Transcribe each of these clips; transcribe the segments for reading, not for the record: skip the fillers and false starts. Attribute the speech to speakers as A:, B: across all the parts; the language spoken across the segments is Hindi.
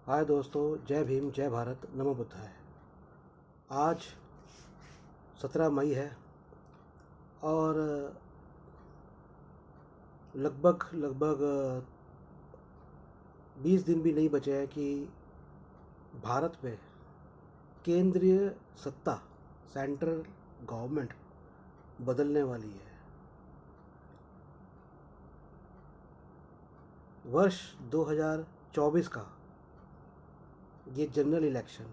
A: हाय दोस्तों, जय भीम, जय भारत, नमो बुद्धाय। आज 17 मई है और लगभग 20 दिन भी नहीं बचे हैं कि भारत में केंद्रीय सत्ता, सेंट्रल गवर्नमेंट बदलने वाली है। वर्ष 2024 का ये जनरल इलेक्शन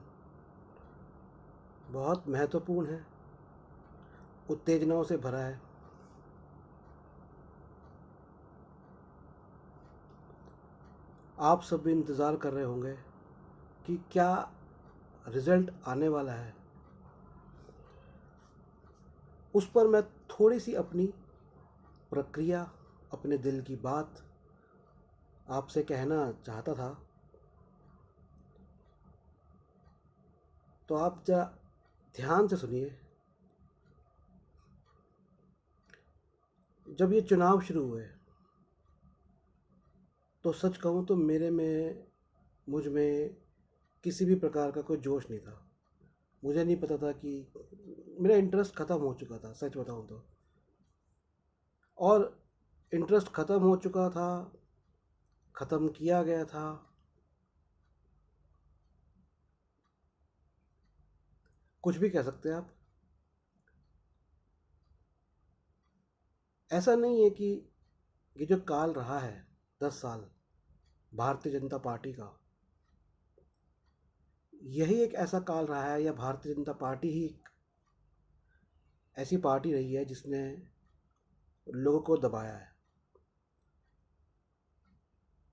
A: बहुत महत्वपूर्ण है, उत्तेजनाओं से भरा है। आप सब भी इंतज़ार कर रहे होंगे कि क्या रिज़ल्ट आने वाला है। उस पर मैं थोड़ी सी अपनी प्रक्रिया, अपने दिल की बात आपसे कहना चाहता था, तो आप जरा ध्यान से सुनिए। जब ये चुनाव शुरू हुए तो सच कहूँ तो मुझ में किसी भी प्रकार का कोई जोश नहीं था। मुझे नहीं पता था कि मेरा इंटरेस्ट ख़त्म हो चुका था, सच बताऊँ तो। और इंटरेस्ट ख़त्म हो चुका था, ख़त्म किया गया था। कुछ भी कह सकते हैं आप। ऐसा नहीं है कि ये जो काल रहा है 10 साल भारतीय जनता पार्टी का, यही एक ऐसा काल रहा है, या भारतीय जनता पार्टी ही एक ऐसी पार्टी रही है जिसने लोगों को दबाया है,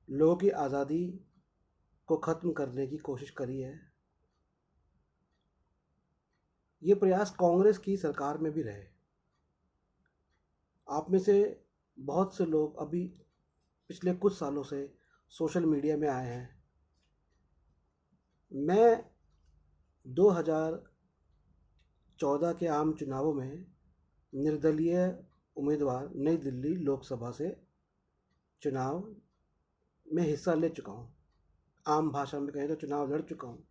A: लोगों की आज़ादी को ख़त्म करने की कोशिश करी है। ये प्रयास कांग्रेस की सरकार में भी रहे। आप में से बहुत से लोग अभी पिछले कुछ सालों से सोशल मीडिया में आए हैं। मैं 2014 के आम चुनावों में निर्दलीय उम्मीदवार नई दिल्ली लोकसभा से चुनाव में हिस्सा ले चुका हूँ। आम भाषा में कहें तो चुनाव लड़ चुका हूँ।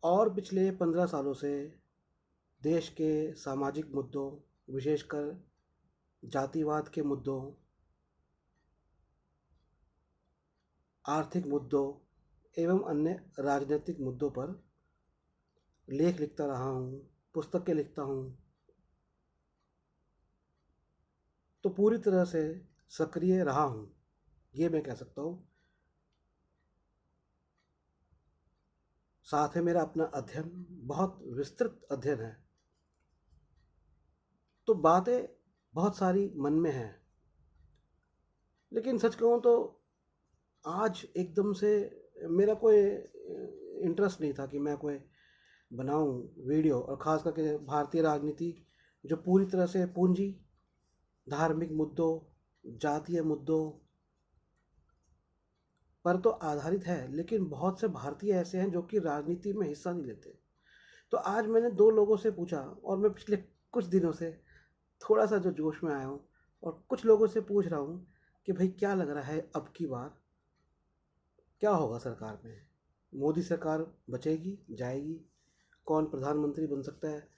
A: और पिछले 15 सालों से देश के सामाजिक मुद्दों, विशेषकर जातिवाद के मुद्दों, आर्थिक मुद्दों एवं अन्य राजनीतिक मुद्दों पर लेख लिखता रहा हूँ, पुस्तकें लिखता हूँ। तो पूरी तरह से सक्रिय रहा हूँ, ये मैं कह सकता हूँ। साथ है मेरा अपना अध्ययन, बहुत विस्तृत अध्ययन है। तो बातें बहुत सारी मन में हैं, लेकिन सच कहूँ तो आज एकदम से मेरा कोई इंटरेस्ट नहीं था कि मैं कोई बनाऊं वीडियो, और ख़ास करके भारतीय राजनीति जो पूरी तरह से पूंजी, धार्मिक मुद्दों, जातीय मुद्दों पर तो आधारित है, लेकिन बहुत से भारतीय ऐसे हैं जो कि राजनीति में हिस्सा नहीं लेते। तो आज मैंने 2 लोगों से पूछा, और मैं पिछले कुछ दिनों से थोड़ा सा जो जोश में आया हूँ, और कुछ लोगों से पूछ रहा हूँ कि भाई क्या लग रहा है, अब की बार क्या होगा सरकार में? मोदी सरकार बचेगी, जाएगी? कौन प्रधानमंत्री बन सकता है?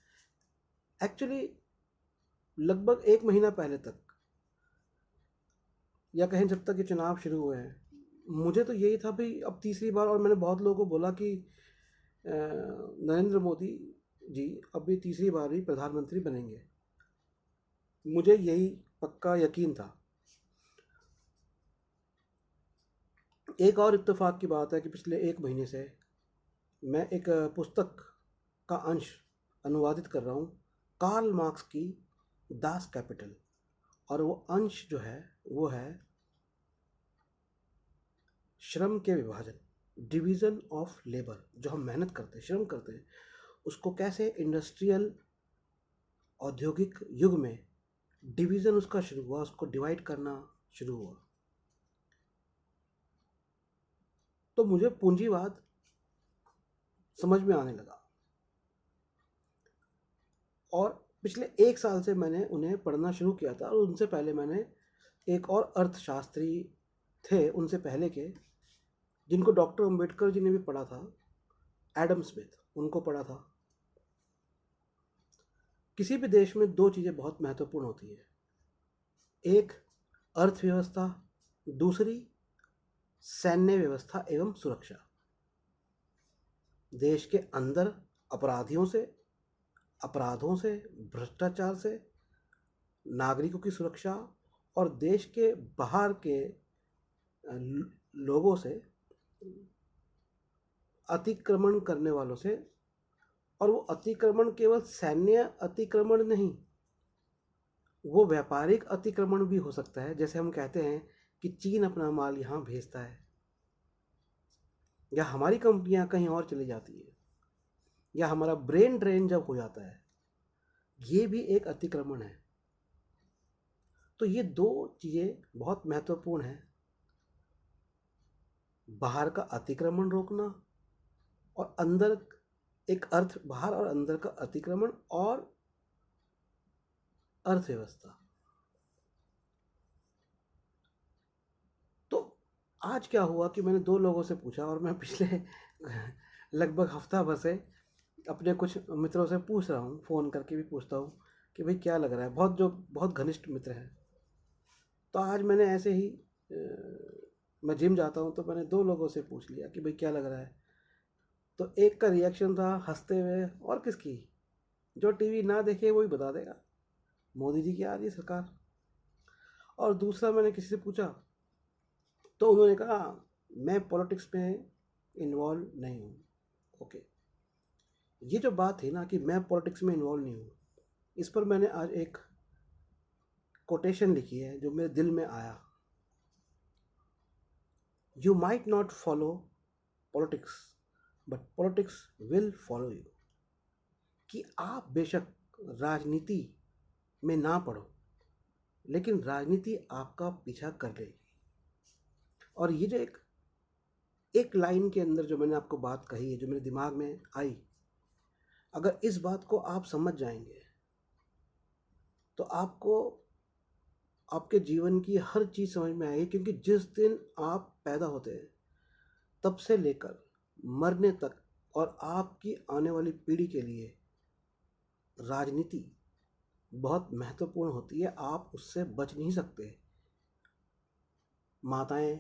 A: एक्चुअली लगभग 1 महीना पहले तक, या कहें जब तक ये चुनाव शुरू हुए हैं, मुझे तो यही था भाई अब तीसरी बार। और मैंने बहुत लोगों को बोला कि नरेंद्र मोदी जी अब भी तीसरी बार ही प्रधानमंत्री बनेंगे। मुझे यही पक्का यकीन था। एक और इत्तेफाक की बात है कि पिछले 1 महीने से मैं एक पुस्तक का अंश अनुवादित कर रहा हूँ, कार्ल मार्क्स की दास कैपिटल। और वो अंश जो है वो है श्रम के विभाजन, डिवीज़न ऑफ लेबर। जो हम मेहनत करते हैं, श्रम करते हैं, उसको कैसे इंडस्ट्रियल, औद्योगिक युग में डिवीज़न उसका शुरू हुआ, उसको डिवाइड करना शुरू हुआ। तो मुझे पूंजीवाद समझ में आने लगा, और पिछले 1 साल से मैंने उन्हें पढ़ना शुरू किया था। और उनसे पहले मैंने एक और अर्थशास्त्री थे, उनसे पहले के, जिनको डॉक्टर अंबेडकर जी ने भी पढ़ा था, एडम स्मिथ, उनको पढ़ा था। किसी भी देश में दो चीज़ें बहुत महत्वपूर्ण होती है, एक अर्थव्यवस्था, दूसरी सैन्य व्यवस्था एवं सुरक्षा। देश के अंदर अपराधियों से, अपराधों से, भ्रष्टाचार से नागरिकों की सुरक्षा, और देश के बाहर के लोगों से, अतिक्रमण करने वालों से। और वो अतिक्रमण केवल सैन्य अतिक्रमण नहीं, वो व्यापारिक अतिक्रमण भी हो सकता है। जैसे हम कहते हैं कि चीन अपना माल यहाँ भेजता है, या हमारी कंपनियां कहीं और चली जाती है, या हमारा ब्रेन ड्रेन जब हो जाता है, ये भी एक अतिक्रमण है। तो ये दो चीज़ें बहुत महत्वपूर्ण हैं, बाहर का अतिक्रमण रोकना और अंदर एक अर्थ, बाहर और अंदर का अतिक्रमण और अर्थव्यवस्था। तो आज क्या हुआ कि मैंने दो लोगों से पूछा, और मैं पिछले लगभग हफ्ता भर से अपने कुछ मित्रों से पूछ रहा हूँ, फ़ोन करके भी पूछता हूँ कि भाई क्या लग रहा है, बहुत घनिष्ठ मित्र हैं। तो आज मैंने ऐसे ही मैं जिम जाता हूँ, तो मैंने दो लोगों से पूछ लिया कि भाई क्या लग रहा है। तो एक का रिएक्शन था हंसते हुए, और किसकी, जो टीवी ना देखे वही बता देगा, मोदी जी की आ रही है सरकार। और दूसरा मैंने किसी से पूछा, तो उन्होंने कहा मैं पॉलिटिक्स में इन्वॉल्व नहीं हूँ। ओके, ये जो बात है ना कि मैं पॉलिटिक्स में इन्वॉल्व नहीं हूँ, इस पर मैंने आज एक कोटेशन लिखी है जो मेरे दिल में आया। You might not follow politics, but politics will follow you. कि आप बेशक राजनीति में ना पढ़ो, लेकिन राजनीति आपका पीछा कर लेगी। और ये जो एक लाइन के अंदर जो मैंने आपको बात कही है, जो मेरे दिमाग में आई, अगर इस बात को आप समझ जाएंगे तो आपको आपके जीवन की हर चीज़ समझ में आएगी। क्योंकि जिस दिन आप पैदा होते हैं तब से लेकर मरने तक और आपकी आने वाली पीढ़ी के लिए राजनीति बहुत महत्वपूर्ण होती है, आप उससे बच नहीं सकते। माताएं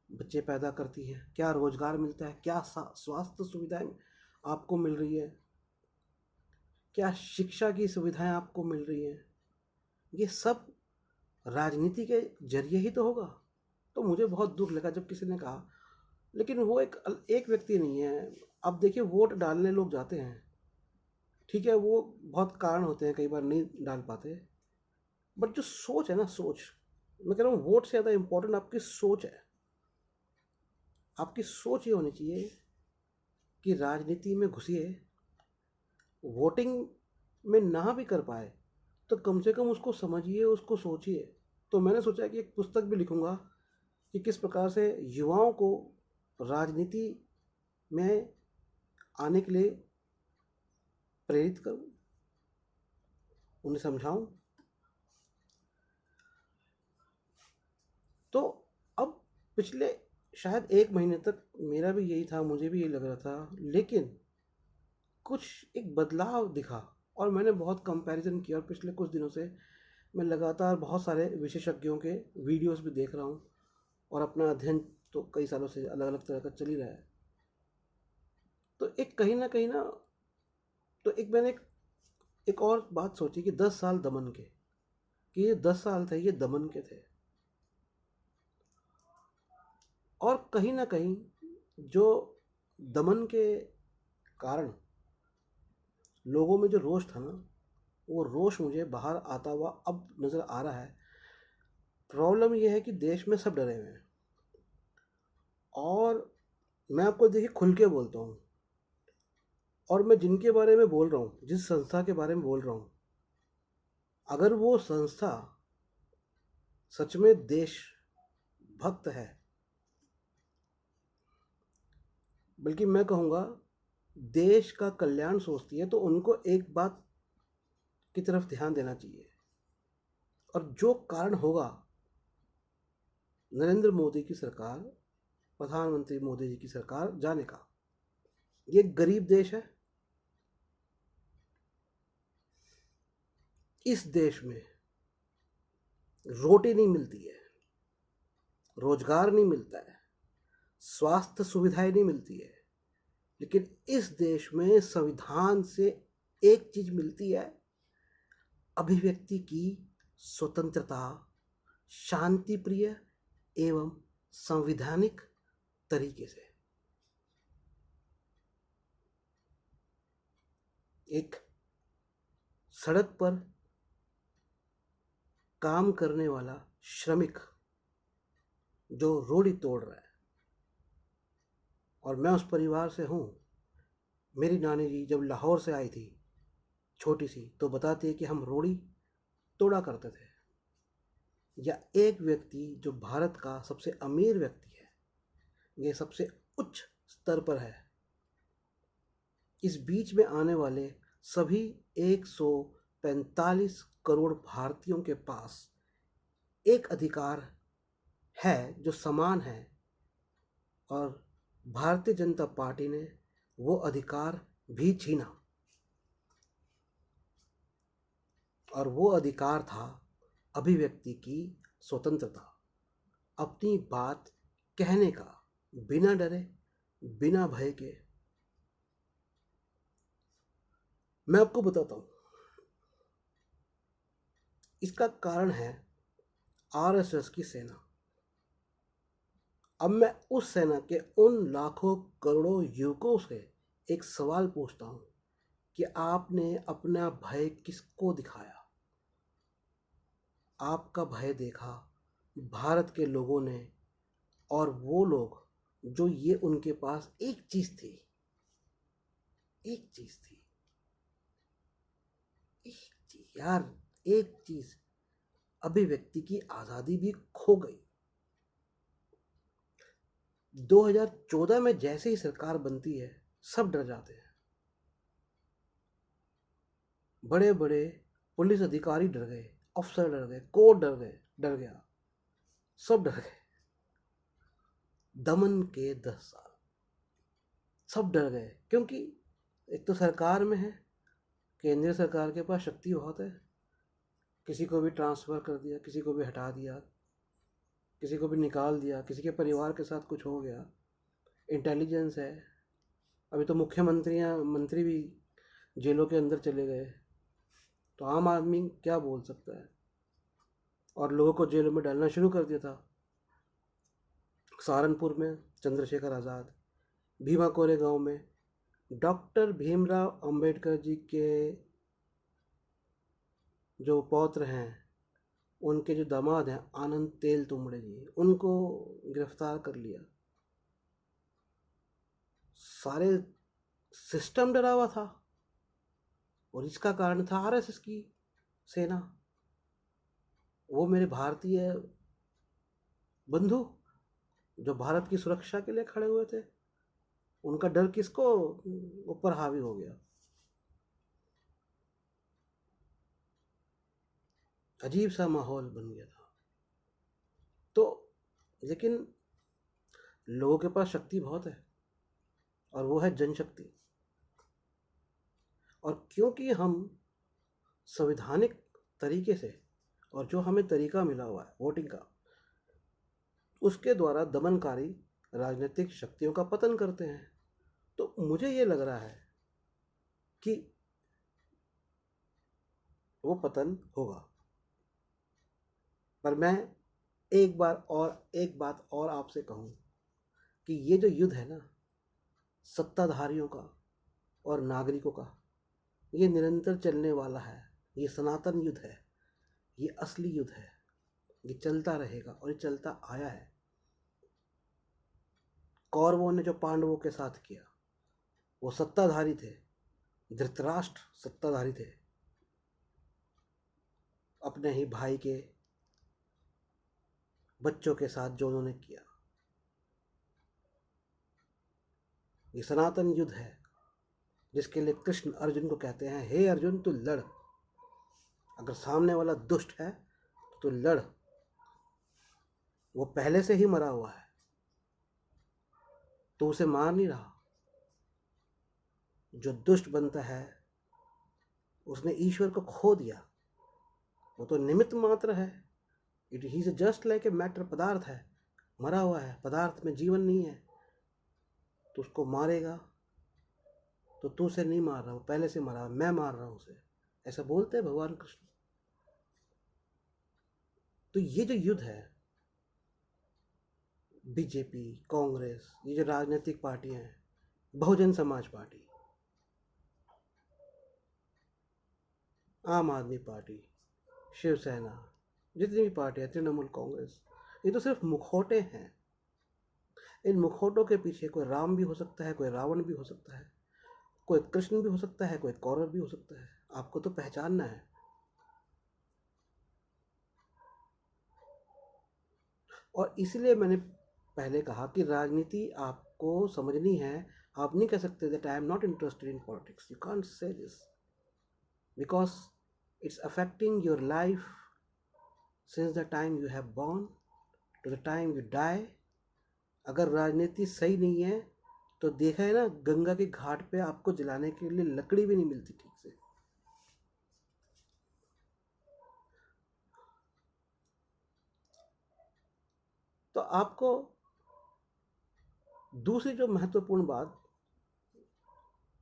A: बच्चे पैदा करती हैं, क्या रोजगार मिलता है, क्या स्वास्थ्य सुविधाएं आपको मिल रही है, क्या शिक्षा की सुविधाएं आपको मिल रही हैं, ये सब राजनीति के जरिए ही तो होगा। तो मुझे बहुत दुख लगा जब किसी ने कहा, लेकिन वो एक व्यक्ति नहीं है। अब देखिए, वोट डालने लोग जाते हैं, ठीक है, वो बहुत कारण होते हैं, कई बार नहीं डाल पाते, बट जो सोच है ना, सोच, मैं कह रहा हूँ वोट से ज़्यादा इम्पोर्टेंट आपकी सोच है। आपकी सोच ये होनी चाहिए कि राजनीति में घुसिए, वोटिंग में ना भी कर पाए तो कम से कम उसको समझिए, उसको सोचिए। तो मैंने सोचा कि एक पुस्तक भी लिखूंगा कि किस प्रकार से युवाओं को राजनीति में आने के लिए प्रेरित करूं, उन्हें समझाऊं। तो अब पिछले शायद एक महीने तक मेरा भी यही था, मुझे भी यही लग रहा था, लेकिन कुछ एक बदलाव दिखा। और मैंने बहुत कंपैरिजन किया, और पिछले कुछ दिनों से मैं लगातार बहुत सारे विशेषज्ञों के वीडियोस भी देख रहा हूँ, और अपना अध्ययन तो कई सालों से अलग अलग तरह का चल ही रहा है। तो एक कहीं ना कहीं ना, तो एक मैंने एक और बात सोची कि 10 साल दमन के, कि ये 10 साल थे, ये दमन के थे। और कहीं ना कहीं जो दमन के कारण लोगों में जो रोष था ना, वो रोष मुझे बाहर आता हुआ अब नज़र आ रहा है। प्रॉब्लम ये है कि देश में सब डरे हुए हैं। और मैं आपको देखिए खुल के बोलता हूँ, और मैं जिनके बारे में बोल रहा हूँ, जिस संस्था के बारे में बोल रहा हूँ, अगर वो संस्था सच में देश भक्त है, बल्कि मैं कहूँगा देश का कल्याण सोचती है, तो उनको एक बात की तरफ ध्यान देना चाहिए। और जो कारण होगा, नरेंद्र मोदी की सरकार प्रधानमंत्री मोदी जी की सरकार जाने का। ये गरीब देश है। इस देश में रोटी नहीं मिलती है, रोजगार नहीं मिलता है, स्वास्थ्य सुविधाएं नहीं मिलती है, लेकिन इस देश में संविधान से एक चीज मिलती है, अभिव्यक्ति की स्वतंत्रता, शांति प्रिय एवं संवैधानिक तरीके से। एक सड़क पर काम करने वाला श्रमिक जो रोड़ी तोड़ रहा है, और मैं उस परिवार से हूँ। मेरी नानी जी जब लाहौर से आई थी छोटी सी, तो बताती है कि हम रोड़ी तोड़ा करते थे। या एक व्यक्ति जो भारत का सबसे अमीर व्यक्ति है, ये सबसे उच्च स्तर पर है, इस बीच में आने वाले सभी 145 करोड़ भारतीयों के पास एक अधिकार है जो समान है, और भारतीय जनता पार्टी ने वो अधिकार भी छीना। और वो अधिकार था अभिव्यक्ति की स्वतंत्रता, अपनी बात कहने का, बिना डरे, बिना भय के। मैं आपको बताता हूं, इसका कारण है आरएसएस की सेना। अब मैं उस सेना के उन लाखों करोड़ों युवकों से एक सवाल पूछता हूं कि आपने अपना भय किसको दिखाया? आपका भय देखा भारत के लोगों ने, और वो लोग जो ये उनके पास एक चीज थी, एक चीज थी, एक चीज यार, एक चीज, अभिव्यक्ति की आजादी भी खो गई। 2014 में जैसे ही सरकार बनती है, सब डर जाते हैं। बड़े बड़े पुलिस अधिकारी डर गए, अफसर डर गए, कोर्ट डर गया, सब डर गए। दमन के 10 साल, सब डर गए, क्योंकि एक तो सरकार में है, केंद्रीय सरकार के पास शक्ति बहुत है, किसी को भी ट्रांसफ़र कर दिया, किसी को भी हटा दिया, किसी को भी निकाल दिया, किसी के परिवार के साथ कुछ हो गया, इंटेलिजेंस है। अभी तो मंत्री भी जेलों के अंदर चले गए, तो आम आदमी क्या बोल सकता है? और लोगों को जेलों में डालना शुरू कर दिया था। सहारनपुर में चंद्रशेखर आज़ाद, भीमा कोरेगांव में डॉक्टर भीमराव अंबेडकर जी के जो पौत्र हैं, उनके जो दामाद हैं आनंद तेल तुंबड़े जी, उनको गिरफ्तार कर लिया। सारे सिस्टम डरा हुआ था, और इसका कारण था आरएसएस की सेना। वो मेरे भारतीय बंधु जो भारत की सुरक्षा के लिए खड़े हुए थे, उनका डर किसको ऊपर हावी हो गया? अजीब सा माहौल बन गया था। तो लेकिन लोगों के पास शक्ति बहुत है, और वो है जनशक्ति। और क्योंकि हम संवैधानिक तरीके से, और जो हमें तरीका मिला हुआ है वोटिंग का, उसके द्वारा दमनकारी राजनीतिक शक्तियों का पतन करते हैं, तो मुझे ये लग रहा है कि वो पतन होगा। पर मैं एक बात और आपसे कहूं कि ये जो युद्ध है ना, सत्ताधारियों का और नागरिकों का, ये निरंतर चलने वाला है। ये सनातन युद्ध है, ये असली युद्ध है, ये चलता रहेगा, और ये चलता आया है। कौरवों ने जो पांडवों के साथ किया, वो सत्ताधारी थे, धृतराष्ट्र सत्ताधारी थे, अपने ही भाई के बच्चों के साथ जो उन्होंने किया। ये सनातन युद्ध है, जिसके लिए कृष्ण अर्जुन को कहते हैं, हे अर्जुन तू लड़, अगर सामने वाला दुष्ट है तो लड़, वो पहले से ही मरा हुआ है। तो उसे मार नहीं रहा। जो दुष्ट बनता है उसने ईश्वर को खो दिया, वो तो निमित्त मात्र है। It he is just like a matter, पदार्थ है, मरा हुआ है, पदार्थ में जीवन नहीं है। तो उसको मारेगा तो तू उसे नहीं मार रहा, वो पहले से मरा, मैं मार रहा हूँ उसे, ऐसा बोलते हैं भगवान कृष्ण। तो ये जो युद्ध है, बीजेपी, कांग्रेस, ये जो राजनीतिक पार्टियां हैं, बहुजन समाज पार्टी, आम आदमी पार्टी, शिवसेना, जितनी भी पार्टियां, तृणमूल कांग्रेस, ये तो सिर्फ मुखौटे हैं। इन मुखौटों के पीछे कोई राम भी हो सकता है, कोई रावण भी हो सकता है, कोई कृष्ण भी हो सकता है, कोई कौरव भी हो सकता है। आपको तो पहचानना है। और इसलिए मैंने पहले कहा कि राजनीति आपको समझनी है। आप नहीं कह सकते that I am not interested in politics, you can't say this, because it's affecting your life since the time you have born to the time you die. अगर राजनीति सही नहीं है तो देखा है ना, गंगा के घाट पे आपको जलाने के लिए लकड़ी भी नहीं मिलती ठीक से। तो आपको दूसरी जो महत्वपूर्ण बात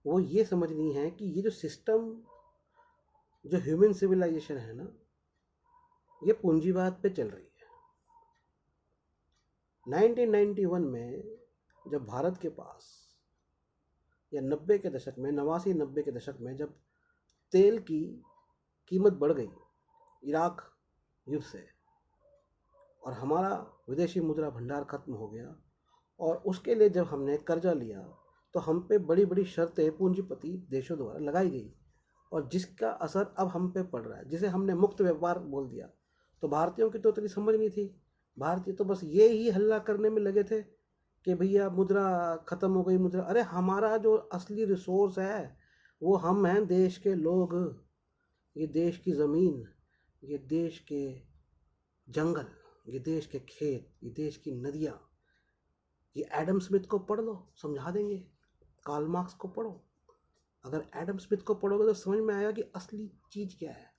A: वो ये समझनी है कि ये जो सिस्टम, जो ह्यूमन सिविलाइजेशन है ना, ये पूंजीवाद पे चल रही है। 1991 में जब भारत के पास, या 90 के दशक में, 89-90 के दशक में, जब तेल की कीमत बढ़ गई इराक युद्ध से, और हमारा विदेशी मुद्रा भंडार खत्म हो गया, और उसके लिए जब हमने कर्जा लिया तो हम पे बड़ी बड़ी शर्तें पूंजीपति देशों द्वारा लगाई गई, और जिसका असर अब हम पे पड़ रहा है, जिसे हमने मुक्त व्यापार बोल दिया। तो भारतीयों की तो इतनी समझ नहीं थी। भारतीय तो बस ये ही हल्ला करने में लगे थे कि भैया मुद्रा ख़त्म हो गई, मुद्रा। अरे हमारा जो असली रिसोर्स है वो हम हैं, देश के लोग, ये देश की ज़मीन, ये देश के जंगल, ये देश के खेत, ये देश की नदियाँ। ये एडम स्मिथ को पढ़ लो, समझा देंगे। कार्ल मार्क्स को पढ़ो, अगर एडम स्मिथ को पढ़ोगे तो समझ में आएगा कि असली चीज़ क्या है।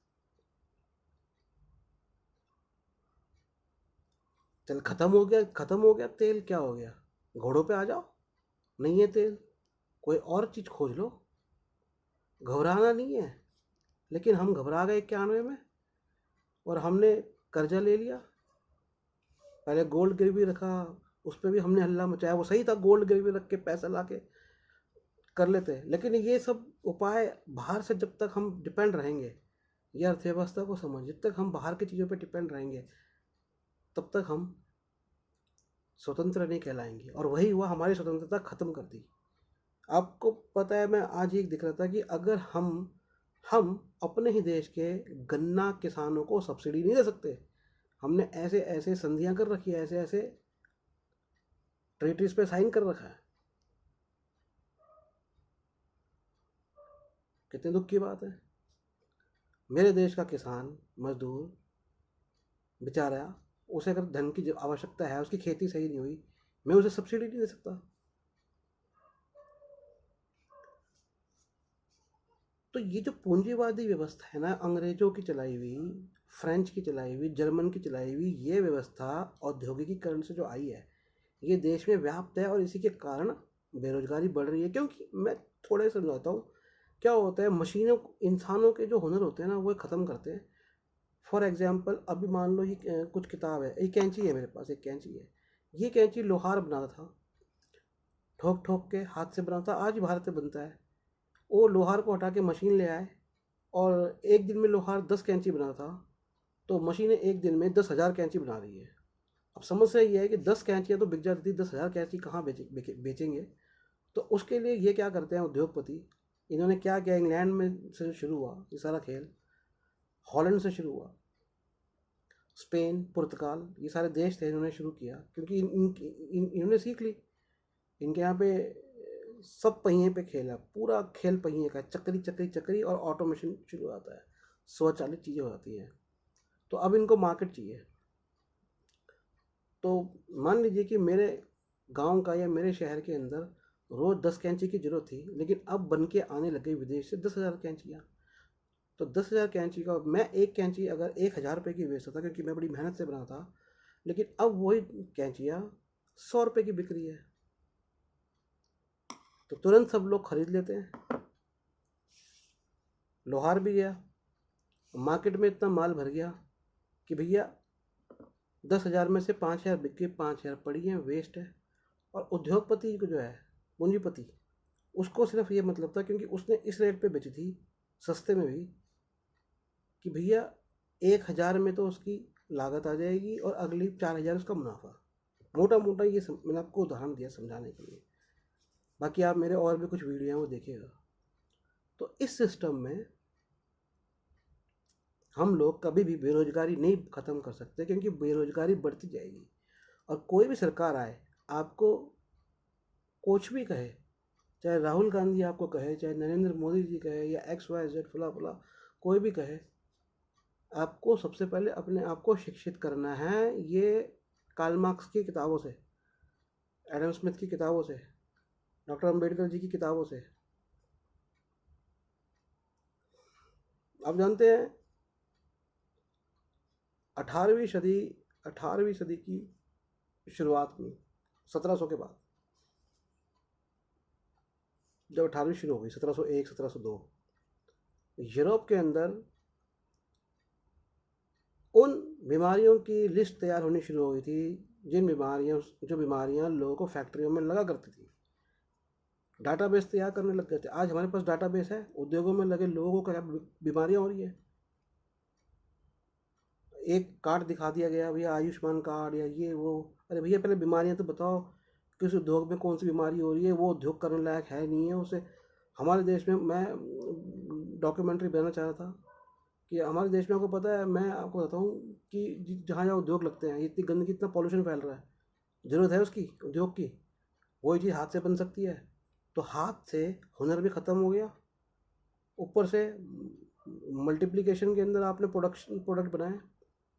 A: चल ख़त्म हो गया, ख़त्म हो गया तेल, क्या हो गया, घोड़ों पे आ जाओ, नहीं है तेल, कोई और चीज़ खोज लो। घबराना नहीं है। लेकिन हम घबरा गए 91 में, और हमने कर्जा ले लिया। पहले गोल्ड गिरवी रखा, उस पर भी हमने हल्ला मचाया। वो सही था, गोल्ड गिरवी रख के पैसा ला के कर लेते, लेकिन ये सब उपाय बाहर से जब तक हम डिपेंड रहेंगे, ये अर्थव्यवस्था को समझ, जब तक हम बाहर की चीज़ों पे डिपेंड रहेंगे तब तक हम स्वतंत्र नहीं कहलाएंगे। और वही हुआ, हमारी स्वतंत्रता ख़त्म कर दी। आपको पता है, मैं आज एक दिख रहा था कि अगर हम अपने ही देश के गन्ना किसानों को सब्सिडी नहीं दे सकते, हमने ऐसे ऐसे संधियां कर रखी है, ऐसे ऐसे ट्रीटीज पे साइन कर रखा है। कितने दुख की बात है। मेरे देश का किसान मजदूर बेचारा, उसे अगर धन की आवश्यकता है, उसकी खेती सही नहीं हुई, मैं उसे सब्सिडी नहीं दे सकता। तो ये जो पूंजीवादी व्यवस्था है ना, अंग्रेजों की चलाई हुई, फ्रेंच की चलाई हुई, जर्मन की चलाई हुई, ये व्यवस्था औद्योगिकीकरण से जो आई है, ये देश में व्याप्त है, और इसी के कारण बेरोजगारी बढ़ रही है। क्योंकि मैं थोड़े समझाता हूँ, क्या होता है, मशीनों, इंसानों के जो हुनर होते हैं ना, वो ख़त्म करते हैं। फॉर एग्जांपल, अभी मान लो ये कुछ किताब है, एक कैंची है मेरे पास, एक कैंची है, ये कैंची लोहार बनाता था, ठोक ठोक के हाथ से बनाता, आज भी भारत में बनता है। वो लोहार को हटा के मशीन ले आए, और एक दिन में लोहार 10 कैंची बनाता था, तो मशीनें एक दिन में 10,000 कैंची बना रही है। अब समस्या ये है कि 10 कैंचियाँ तो बिक जाती थी, 10,000 कैंची कहाँ बेचेंगे। तो उसके लिए ये क्या करते हैं उद्योगपति, इन्होंने क्या किया, इंग्लैंड में से शुरू हुआ ये सारा खेल, हॉलैंड से शुरू हुआ, स्पेन, पुर्तगाल, ये सारे देश थे, इन्होंने शुरू किया, क्योंकि इन्होंने सीख ली। इनके यहाँ पे सब पहिए पे खेल है, पूरा खेल पहिए का, चक्री चक्री चक्री, और ऑटोमेशन शुरू होता है, स्वचालित चीज़ें हो जाती हैं। तो अब इनको मार्केट चाहिए। तो मान लीजिए कि मेरे गांव का या मेरे शहर के अंदर रोज़ 10 कैंची की ज़रूरत थी, लेकिन अब बन के आने लग गई विदेश से 10,000 कैंचियाँ। तो 10,000 कैंची का मैं एक कैंची अगर 1,000 रुपये की बेचता था, क्योंकि मैं बड़ी मेहनत से बना था, लेकिन अब वही कैंचियाँ 100 रुपये की बिक रही है। तो तुरंत सब लोग खरीद लेते हैं। लोहार भी गया, मार्केट में इतना माल भर गया कि भैया 10,000 में से 5,000 बिक के 5,000 पड़ी हैं, वेस्ट है। और उद्योगपति को जो है, पूंजीपति, उसको सिर्फ ये मतलब था, क्योंकि उसने इस रेट पे बेची थी सस्ते में भी, कि भैया 1,000 में तो उसकी लागत आ जाएगी और अगली 4,000 उसका मुनाफा। मोटा मोटा ये मैंने आपको उदाहरण दिया समझाने के लिए। बाकी आप मेरे और भी कुछ वीडियो हैं वो देखिएगा। तो इस सिस्टम में हम लोग कभी भी बेरोजगारी नहीं ख़त्म कर सकते, क्योंकि बेरोजगारी बढ़ती जाएगी। और कोई भी सरकार आए, आपको कुछ भी कहे, चाहे राहुल गांधी आपको कहे, चाहे नरेंद्र मोदी जी कहे, या XYZ फला फला कोई भी कहे, आपको सबसे पहले अपने आप को शिक्षित करना है। ये कार्ल मार्क्स की किताबों से, एडम स्मिथ की किताबों से, डॉक्टर अंबेडकर जी की किताबों से। आप जानते हैं 18वीं सदी 18वीं सदी की शुरुआत में, 1700 के बाद, जब 18वीं शुरू हो गई, 1701 1702, यूरोप के अंदर उन बीमारियों की लिस्ट तैयार होनी शुरू हो गई थी, जो बीमारियां लोगों को फैक्ट्रियों में लगा करती थी। डाटाबेस तैयार करने लग गए थे। आज हमारे पास डाटाबेस है, उद्योगों में लगे लोगों को क्या बीमारियां हो रही है, एक कार्ड दिखा दिया गया, भैया आयुष्मान कार्ड या ये वो। अरे भैया पहले बीमारियां तो बताओ, किस उद्योग में कौन सी बीमारी हो रही है, वो उद्योग करने लायक है नहीं है उसे। हमारे देश में, मैं डॉक्यूमेंट्री बनाना चाह रहा था कि हमारे देश में, आपको पता है, मैं आपको बताता हूँ कि जहाँ जहाँ उद्योग लगते हैं, इतनी गंदगी, इतना पॉल्यूशन फैल रहा है। ज़रूरत है उसकी, उद्योग की? वही चीज़ हाथ से बन सकती है। तो हाथ से हुनर भी ख़त्म हो गया, ऊपर से मल्टीप्लिकेशन के अंदर आपने प्रोडक्ट बनाए,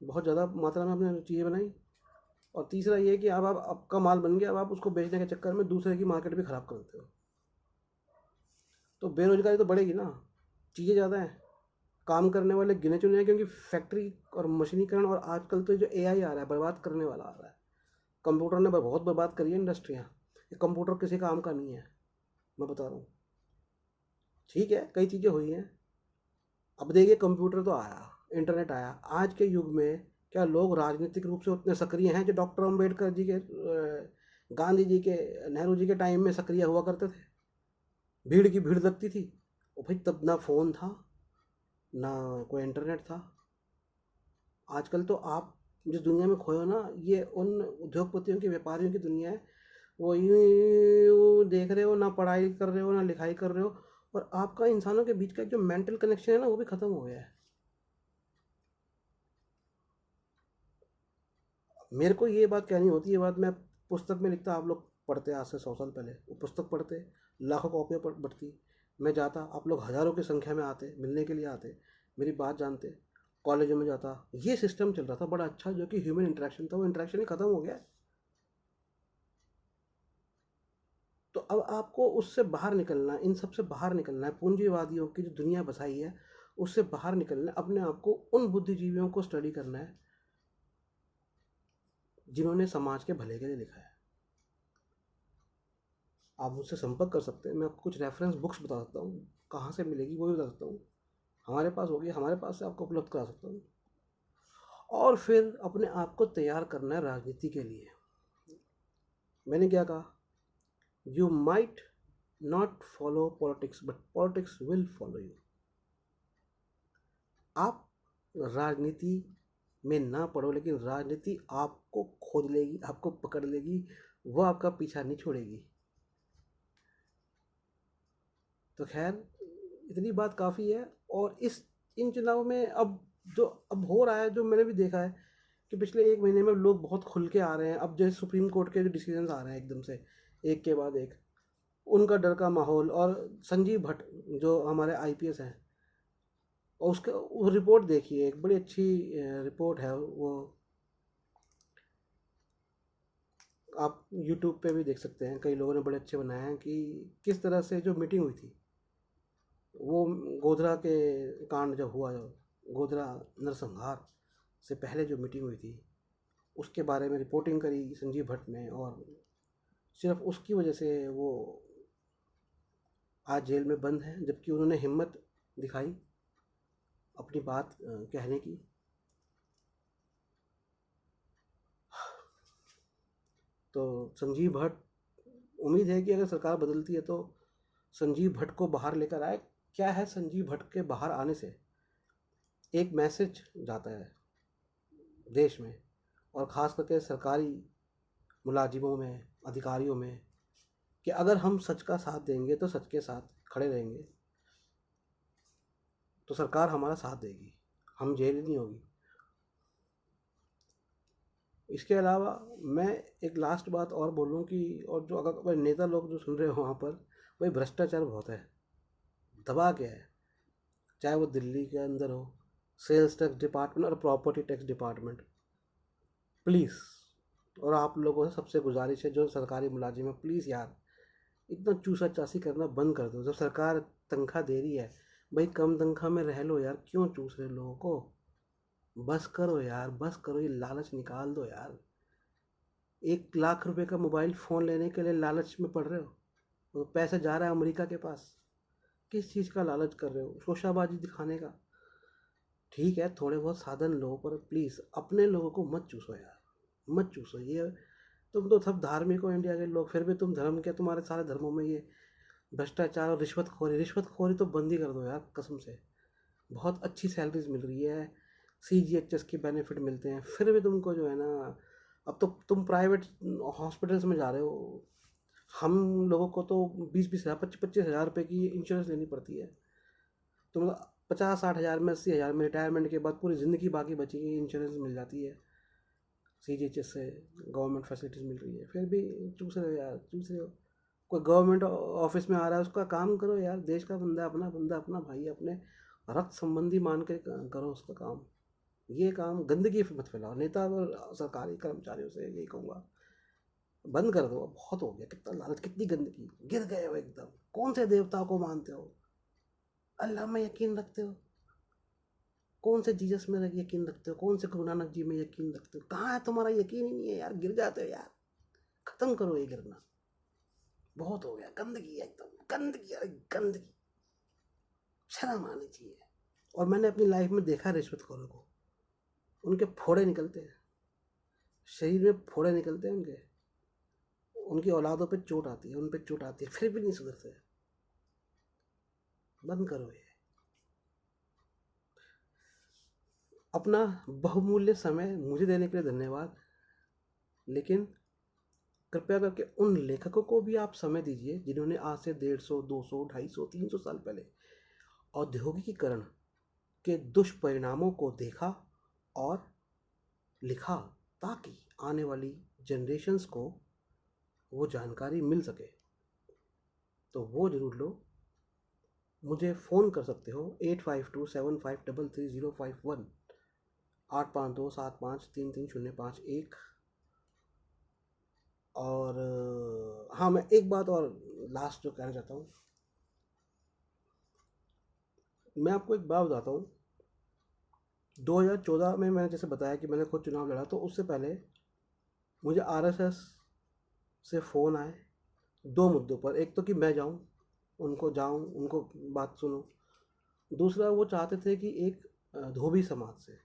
A: बहुत ज़्यादा मात्रा में आपने चीज़ें बनाई। और तीसरा ये कि अब आप, आपका माल बन गया, अब आप उसको बेचने के चक्कर में दूसरे की मार्केट भी ख़राब कर देते हो। तो बेरोजगारी तो बढ़ेगी ना, चीज़ें ज़्यादा हैं, काम करने वाले गिने चुने हैं, क्योंकि फैक्ट्री और मशीनीकरण, और आजकल तो जो AI आ रहा है, बर्बाद करने वाला आ रहा है। कंप्यूटर ने बहुत बर्बाद करी है इंडस्ट्रियाँ। ये कंप्यूटर किसी काम का नहीं है, मैं बता रहा हूँ। ठीक है, कई चीज़ें हुई हैं। अब देखिए, कंप्यूटर तो आया, इंटरनेट आया, आज के युग में क्या लोग राजनीतिक रूप से उतने सक्रिय हैं जो डॉक्टर अम्बेडकर जी के, गांधी जी के, नेहरू जी के टाइम में सक्रिय हुआ करते थे? भीड़ की भीड़ लगती थी। और भाई तब ना फ़ोन था, ना कोई इंटरनेट था। आजकल तो आप जिस दुनिया में खोए हो ना, ये उन उद्योगपतियों की, व्यापारियों की दुनिया है। वो यूँ देख रहे हो, ना पढ़ाई कर रहे हो, ना लिखाई कर रहे हो, और आपका इंसानों के बीच का जो मेंटल कनेक्शन है ना, वो भी ख़त्म हो गया है। मेरे को ये बात कहनी होती है, ये बात मैं पुस्तक में लिखता, आप लोग पढ़ते आज से 100 साल पहले, वो पुस्तक पढ़ते, लाखों कॉपियाँ बढ़ती, मैं जाता, आप लोग हज़ारों की संख्या में आते, मिलने के लिए आते, मेरी बात जानते, कॉलेजों में जाता, ये सिस्टम चल रहा था बड़ा अच्छा, जो कि ह्यूमन इंटरेक्शन था, वो इंटरेक्शन ही ख़त्म हो गया है। तो अब आपको उससे बाहर निकलना है, इन सब से बाहर निकलना है, पूंजीवादियों की जो दुनिया बसाई है उससे बाहर निकलना है। अपने आप को उन बुद्धिजीवियों को स्टडी करना है जिन्होंने समाज के भले के लिए लिखा है। आप मुझसे संपर्क कर सकते हैं, मैं आपको कुछ रेफरेंस बुक्स बता सकता हूँ, कहाँ से मिलेगी वो भी बता सकता हूँ, हमारे पास होगी, हमारे पास से आपको उपलब्ध करा सकता हूँ। और फिर अपने आप को तैयार करना है राजनीति के लिए। मैंने क्या कहा, you might not follow politics, but politics will follow you. आप राजनीति में ना पड़ो, लेकिन राजनीति आपको खोद लेगी, आपको पकड़ लेगी, वो आपका पीछा नहीं छोड़ेगी। तो खैर, इतनी बात काफ़ी है। और इन चुनाव में अब हो रहा है, जो मैंने भी देखा है कि पिछले 1 महीने में लोग बहुत खुल के आ रहे हैं। अब जैसे सुप्रीम कोर्ट के जो डिसीजन आ रहे हैं एकदम से, एक के बाद एक, उनका डर का माहौल। और संजीव भट्ट जो हमारे IPS हैं, और उसके वो रिपोर्ट देखिए, एक बड़ी अच्छी रिपोर्ट है वो, आप यूट्यूब पे भी देख सकते हैं, कई लोगों ने बड़े अच्छे बनाए हैं कि किस तरह से जो मीटिंग हुई थी, वो गोधरा के कांड जब हुआ, गोधरा नरसंहार से पहले जो मीटिंग हुई थी, उसके बारे में रिपोर्टिंग करी संजीव भट्ट ने, और सिर्फ उसकी वजह से वो आज जेल में बंद है, जबकि उन्होंने हिम्मत दिखाई अपनी बात कहने की। तो संजीव भट्ट, उम्मीद है कि अगर सरकार बदलती है तो संजीव भट्ट को बाहर लेकर आए। क्या है, संजीव भट्ट के बाहर आने से एक मैसेज जाता है देश में, और ख़ास करके सरकारी मुलाजिमों में, अधिकारियों में, कि अगर हम सच का साथ देंगे तो सच के साथ खड़े रहेंगे तो सरकार हमारा साथ देगी, हम जेल नहीं होगी। इसके अलावा मैं एक लास्ट बात और बोलूँ कि, और जो अगर नेता लोग जो सुन रहे हो वहाँ पर, भाई भ्रष्टाचार बहुत है, दबा क्या है, चाहे वो दिल्ली के अंदर हो, सेल्स टैक्स डिपार्टमेंट और प्रॉपर्टी टैक्स डिपार्टमेंट, प्लीज़। और आप लोगों से सबसे गुजारिश है जो सरकारी मुलाजिम है, प्लीज़ यार इतना चूसा चासी करना बंद कर दो। जब सरकार तनख्वाह दे रही है, भाई कम तनख्वाह में रह लो यार, क्यों चूस रहे लोगों को? बस करो यार, बस करो, ये लालच निकाल दो यार। 1 लाख रुपए का मोबाइल फ़ोन लेने के लिए लालच में पड़ रहे हो, तो पैसा जा रहा है अमेरिका के पास। किस चीज़ का लालच कर रहे हो? शोशाबाजी दिखाने का। ठीक है, थोड़े बहुत साधन लो, पर प्लीज़ अपने लोगों को मत चूसो यार, मत चूसो। ये तुम तो सब धार्मिक हो इंडिया के लोग, फिर भी तुम धर्म के, तुम्हारे सारे धर्मों में ये भ्रष्टाचार और रिश्वतखोरी तो बंद ही कर दो यार, कसम से। बहुत अच्छी सैलरीज मिल रही है, CGHS के बेनिफिट मिलते हैं, फिर भी तुमको जो है ना, अब तो तुम प्राइवेट हॉस्पिटल्स में जा रहे हो। हम लोगों को तो 20-20 हज़ार, 25-25 हज़ार रुपये की इंश्योरेंस लेनी पड़ती है। तुम 50-60 हज़ार में, 80 हज़ार में रिटायरमेंट के बाद पूरी ज़िंदगी बाकी बचेगी, इंश्योरेंस मिल जाती है CGHS से, गवर्नमेंट फैसिलिटीज़ मिल रही है, फिर भी चूस रहे हो यार, चूस रहे हो। कोई गवर्नमेंट ऑफिस में आ रहा है, उसका काम करो यार, देश का बंदा अपना भाई है, अपने रक्त संबंधी मान के करो उसका काम। ये काम गंदगी मत फैलाओ, नेता और सरकारी कर्मचारियों से यही कहूँगा, बंद कर दो, बहुत हो गया, कितना लालच, कितनी गंदगी, गिर गए हो एकदम। कौन से देवता को मानते हो? अल्लाह में यकीन रखते हो? कौन से जीसस में यकीन रखते हो? कौन से गुरु नानक जी में यकीन रखते हो? कहाँ है तुम्हारा यकीन? ही नहीं है यार, गिर जाते हो यार। खत्म करो ये गिरना, बहुत हो गया, गंदगी है एकदम, गंदगी, अरे गंदगी, शर्म आनी चाहिए। और मैंने अपनी लाइफ में देखा रिश्वतखोरों को, उनके फोड़े निकलते हैं, शरीर में फोड़े निकलते हैं उनके, उनकी औलादों पे चोट आती है, उन पे चोट आती है, फिर भी नहीं सुधरते। बंद करो ये। अपना बहुमूल्य समय मुझे देने के लिए धन्यवाद, लेकिन कृपया करके उन लेखकों को भी आप समय दीजिए जिन्होंने आज से 150, 200, 250, 300 साल पहले औद्योगिकीकरण के दुष्परिणामों को देखा और लिखा, ताकि आने वाली जनरेशन्स को वो जानकारी मिल सके। तो वो ज़रूर लो। मुझे फ़ोन कर सकते हो 8527533051, 8527533051। और हाँ, मैं एक बात और लास्ट जो कहना चाहता हूँ, मैं आपको एक बात बताता हूँ। 2014 में मैंने जैसे बताया कि मैंने खुद चुनाव लड़ा, तो उससे पहले मुझे RSS से फ़ोन आए 2 मुद्दों पर। एक तो कि मैं जाऊँ, उनको बात सुनूँ। दूसरा, वो चाहते थे कि एक धोबी समाज से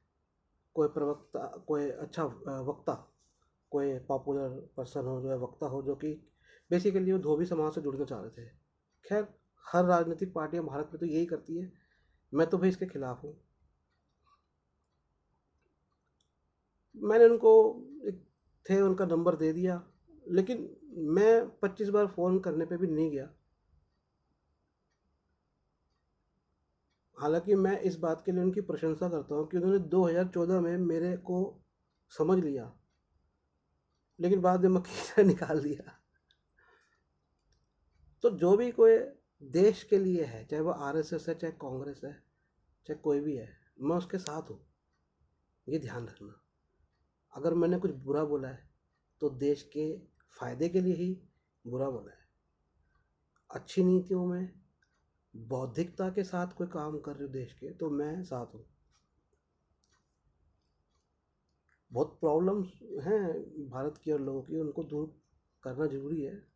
A: कोई प्रवक्ता, कोई अच्छा वक्ता, कोई पॉपुलर पर्सन हो, जो है वक्ता हो, जो कि बेसिकली वो धोबी समाज से जुड़ना चाह रहे थे। खैर, हर राजनीतिक पार्टियां भारत में तो यही करती है, मैं तो भाई इसके खिलाफ हूँ। मैंने उनको एक थे उनका नंबर दे दिया, लेकिन मैं 25 बार फ़ोन करने पे भी नहीं गया। हालांकि मैं इस बात के लिए उनकी प्रशंसा करता हूँ कि उन्होंने 2014 में मेरे को समझ लिया, लेकिन बाद में मक्खी से निकाल दिया। तो जो भी कोई देश के लिए है, चाहे वो RSS है, चाहे कांग्रेस है, चाहे कोई भी है, मैं उसके साथ हूँ। ये ध्यान रखना, अगर मैंने कुछ बुरा बोला है तो देश के फ़ायदे के लिए ही बुरा बोला है। अच्छी नीतियों में बौद्धिकता के साथ कोई काम कर रहे हो देश के, तो मैं साथ हूँ। बहुत प्रॉब्लम्स हैं भारत की और लोगों की, उनको दूर करना ज़रूरी है।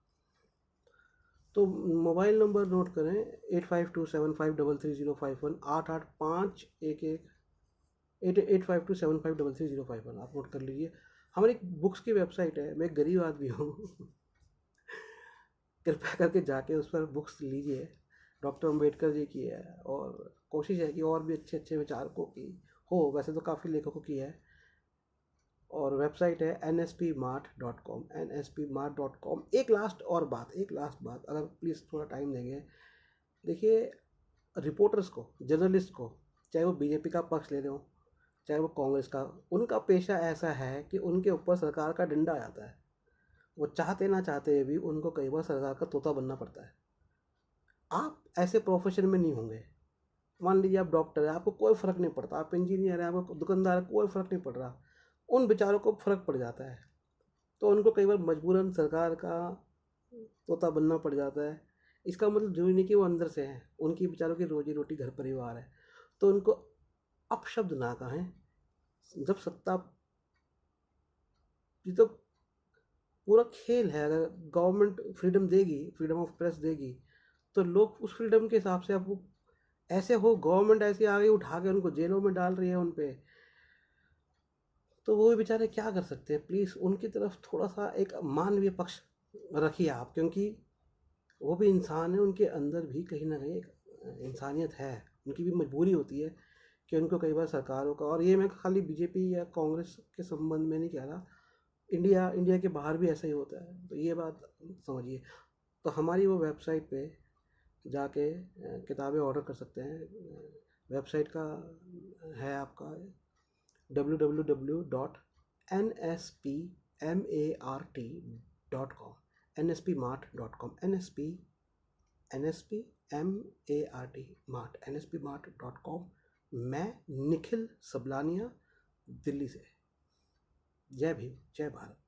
A: तो मोबाइल नंबर नोट करें 8527533051, 885111 8852753351, आप नोट कर लीजिए। हमारी एक बुक्स की वेबसाइट है, मैं एक गरीब आदमी हूँ कृपया करके जाके उस पर बुक्स लीजिए। डॉक्टर अम्बेडकर जी की है, और कोशिश है कि और भी अच्छे अच्छे विचारकों की हो, वैसे तो काफ़ी लेखकों की है। और वेबसाइट है nspmart.com, nspmart.com। एक लास्ट बात, अगर प्लीज़ थोड़ा टाइम देंगे। देखिए, रिपोर्टर्स को, जर्नलिस्ट को, चाहे वो बीजेपी का पक्ष ले रहे हो, चाहे वो कांग्रेस का, उनका पेशा ऐसा है कि उनके ऊपर सरकार का डंडा आ जाता है। वो चाहते ना चाहते भी उनको कई बार सरकार का तोता बनना पड़ता है। आप ऐसे प्रोफेशन में नहीं होंगे। मान लीजिए आप डॉक्टर हैं, आपको कोई फ़र्क नहीं पड़ता, आप इंजीनियर हैं, आपको दुकानदार है, कोई फ़र्क नहीं पड़ रहा। उन बेचारों को फ़र्क पड़ जाता है, तो उनको कई बार मजबूरन सरकार का तोता बनना पड़ जाता है। इसका मतलब ज़रूरी नहीं कि वो अंदर से हैं, उनकी बेचारों की रोजी रोटी, घर परिवार है, तो उनको अपशब्द ना कहें। जब सत्ता, ये तो पूरा खेल है। अगर गवर्नमेंट फ्रीडम देगी, फ्रीडम ऑफ प्रेस देगी, तो लोग उस फ्रीडम के हिसाब से, आपको ऐसे हो गवर्नमेंट ऐसी आ गई उठा के उनको जेलों में डाल रही है उन पे, तो वो बेचारे क्या कर सकते हैं। प्लीज़ उनकी तरफ थोड़ा सा एक मानवीय पक्ष रखिए आप, क्योंकि वो भी इंसान है, उनके अंदर भी कहीं ना कहीं एक इंसानियत है। उनकी भी मजबूरी होती है कि उनको कई बार सरकारों का, और ये मैं खाली बीजेपी या कांग्रेस के संबंध में नहीं कह रहा, इंडिया के बाहर भी ऐसा ही होता है, तो ये बात समझिए। तो हमारी वो वेबसाइट पे जाके किताबें ऑर्डर कर सकते हैं। वेबसाइट का है आपका www.nspmart.com, nspmart.com, nspmart.com। मैं निखिल सबलानिया, दिल्ली से। जय भीम, जय भारत।